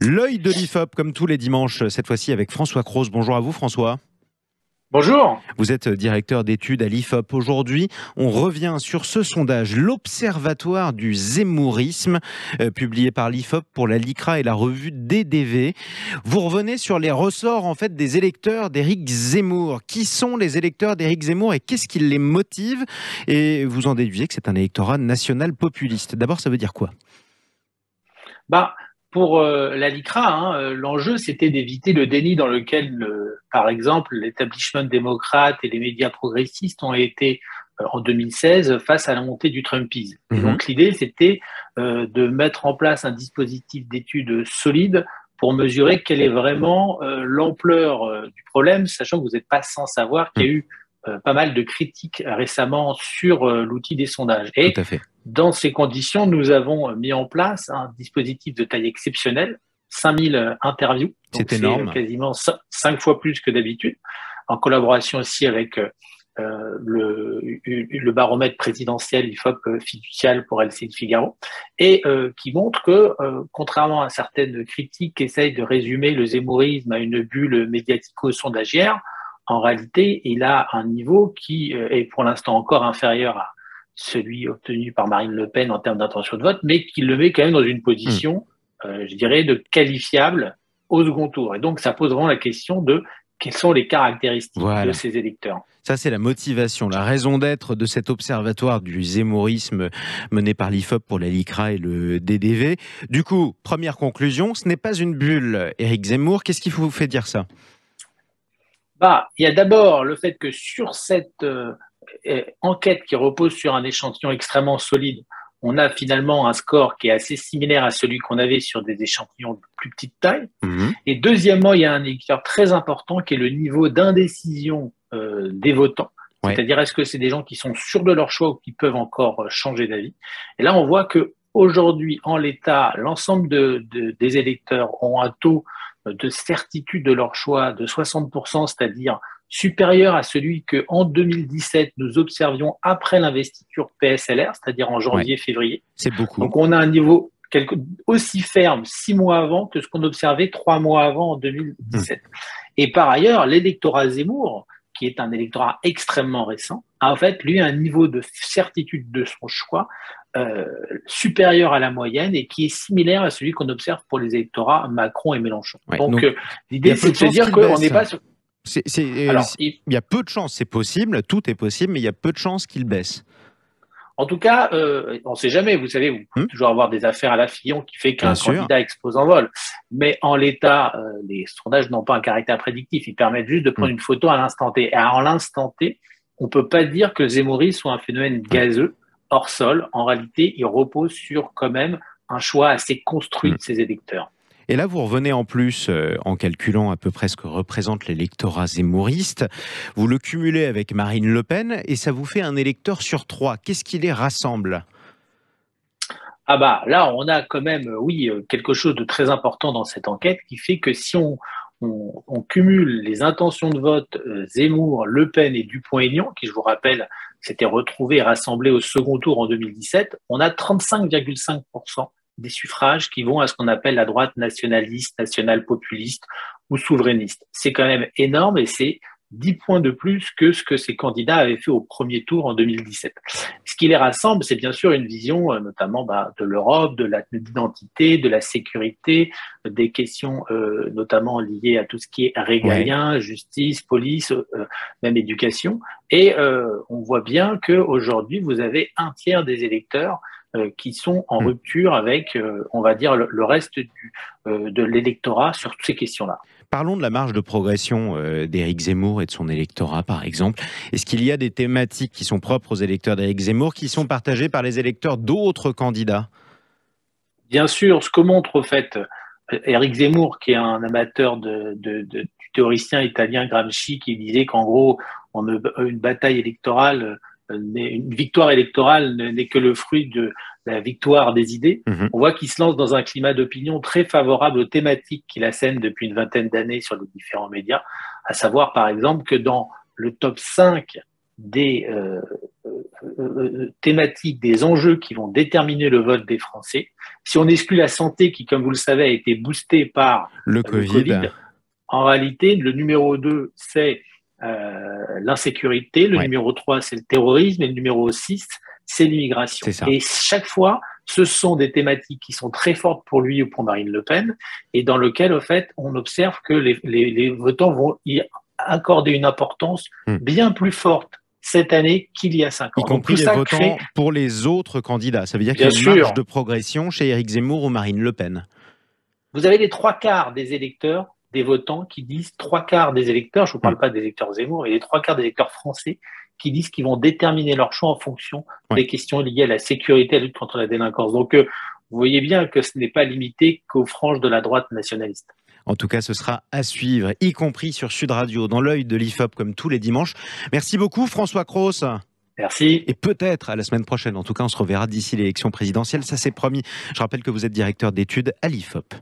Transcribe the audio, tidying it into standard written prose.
L'œil de l'IFOP, comme tous les dimanches, cette fois-ci avec François Cros. Bonjour à vous François. Bonjour. Vous êtes directeur d'études à l'IFOP. Aujourd'hui, on revient sur ce sondage, l'Observatoire du zémourisme, publié par l'IFOP pour la LICRA et la revue DDV. Vous revenez sur les ressorts en fait des électeurs d'Éric Zemmour. Qui sont les électeurs d'Éric Zemmour et qu'est-ce qui les motive? Et vous en déduisez que c'est un électorat national populiste. D'abord, ça veut dire quoi? Pour la LICRA, l'enjeu, c'était d'éviter le déni dans lequel, par exemple, l'établissement démocrate et les médias progressistes ont été en 2016 face à la montée du Trumpisme. Et donc, l'idée, c'était de mettre en place un dispositif d'études solide pour mesurer quelle est vraiment l'ampleur du problème, sachant que vous n'êtes pas sans savoir qu'il y a eu pas mal de critiques récemment sur l'outil des sondages. Tout à fait. Dans ces conditions, nous avons mis en place un dispositif de taille exceptionnelle, 5000 interviews. C'est énorme. Quasiment 5 fois plus que d'habitude, en collaboration aussi avec le baromètre présidentiel IFOP fiducial pour LCI Figaro, et qui montre que, contrairement à certaines critiques qui essayent de résumer le zémourisme à une bulle médiatico-sondagière, en réalité, il a un niveau qui est pour l'instant encore inférieur à celui obtenu par Marine Le Pen en termes d'intention de vote, mais qui le met quand même dans une position, je dirais, de qualifiable au second tour. Et donc, ça pose vraiment la question de quelles sont les caractéristiques de ces électeurs. Ça, c'est la motivation, la raison d'être de cet observatoire du zémourisme mené par l'IFOP pour la LICRA et le DDV. Du coup, première conclusion, ce n'est pas une bulle, Éric Zemmour. Qu'est-ce qui vous fait dire ça? Il y a d'abord le fait que sur cette enquête qui repose sur un échantillon extrêmement solide, on a finalement un score qui est assez similaire à celui qu'on avait sur des échantillons de plus petite taille. Et deuxièmement, il y a un indicateur très important qui est le niveau d'indécision des votants. C'est-à-dire, est-ce que c'est des gens qui sont sûrs de leur choix ou qui peuvent encore changer d'avis? Et là, on voit que aujourd'hui, en l'état, l'ensemble des électeurs ont un taux de certitude de leur choix de 60%, c'est-à-dire supérieur à celui qu'en 2017, nous observions après l'investiture PSLR, c'est-à-dire en janvier-février. C'est beaucoup. Donc, on a un niveau aussi ferme 6 mois avant que ce qu'on observait 3 mois avant en 2017. Et par ailleurs, l'électorat Zemmour, qui est un électorat extrêmement récent, a en fait, lui, un niveau de certitude de son choix supérieur à la moyenne et qui est similaire à celui qu'on observe pour les électorats Macron et Mélenchon. Donc l'idée, c'est de se dire qu'on n'est pas sur... Il y a peu de chances, c'est possible, tout est possible, mais il y a peu de chances qu'il baisse. En tout cas, on ne sait jamais, vous savez, vous pouvez toujours avoir des affaires à la Fillon qui fait qu'un candidat explose en vol. Mais en l'état, les sondages n'ont pas un caractère prédictif, ils permettent juste de prendre une photo à l'instant T. Et à l'instant T, on ne peut pas dire que le zémourisme soit un phénomène gazeux, hors sol. En réalité, il repose sur quand même un choix assez construit de ses électeurs. Et là, vous revenez en plus, en calculant à peu près ce que représente l'électorat zémouriste, vous le cumulez avec Marine Le Pen et ça vous fait un électeur sur 3. Qu'est-ce qui les rassemble? Là, on a quand même, quelque chose de très important dans cette enquête qui fait que si on cumule les intentions de vote Zemmour, Le Pen et Dupont-Aignan, qui, je vous rappelle, s'étaient retrouvés et rassemblés au second tour en 2017, on a 35,5% des suffrages qui vont à ce qu'on appelle la droite nationaliste, national-populiste ou souverainiste. C'est quand même énorme et c'est 10 points de plus que ce que ces candidats avaient fait au premier tour en 2017. Ce qui les rassemble, c'est bien sûr une vision notamment de l'Europe, de l'identité, de la sécurité, des questions notamment liées à tout ce qui est régalien, justice, police, même éducation. Et on voit bien qu'aujourd'hui, vous avez un tiers des électeurs qui sont en rupture avec, on va dire, le reste de l'électorat sur toutes ces questions-là. Parlons de la marge de progression d'Éric Zemmour et de son électorat, par exemple. Est-ce qu'il y a des thématiques qui sont propres aux électeurs d'Éric Zemmour qui sont partagées par les électeurs d'autres candidats? Bien sûr, ce que montre, en fait, Éric Zemmour, qui est un amateur du théoricien italien Gramsci, qui disait qu'en gros, une bataille électorale, une victoire électorale n'est que le fruit de la victoire des idées. On voit qu'il se lance dans un climat d'opinion très favorable aux thématiques qu'il assène depuis une vingtaine d'années sur les différents médias, à savoir par exemple que dans le top 5 des thématiques, des enjeux qui vont déterminer le vote des Français. Si on exclut la santé qui, comme vous le savez, a été boostée par Le le Covid. Covid, en réalité, le numéro 2, c'est l'insécurité, le Ouais, numéro 3, c'est le terrorisme, et le numéro 6, c'est l'immigration. c'est ça. Et chaque fois, ce sont des thématiques qui sont très fortes pour lui ou pour Marine Le Pen, et dans lequel, au fait, on observe que les votants vont y accorder une importance Hmm. bien plus forte cette année qu'il y a 5 Y ans. Donc compris tout les ça crée, votants pour les autres candidats. Ça veut dire qu'il bien y a une marge sûr, de progression chez Éric Zemmour ou Marine Le Pen. vous avez les trois quarts des électeurs, des votants qui disent, trois quarts des électeurs, je ne vous Hmm. parle pas des électeurs Zemmour, mais les trois quarts des électeurs français qui disent qu'ils vont déterminer leur choix en fonction Ouais. des questions liées à la sécurité, à la lutte contre la délinquance. Donc, vous voyez bien que ce n'est pas limité qu'aux franges de la droite nationaliste. En tout cas, ce sera à suivre, y compris sur Sud Radio, dans l'œil de l'IFOP, comme tous les dimanches. Merci beaucoup, François Cros. Merci. Et peut-être à la semaine prochaine. En tout cas, on se reverra d'ici l'élection présidentielle, ça c'est promis. Je rappelle que vous êtes directeur d'études à l'IFOP.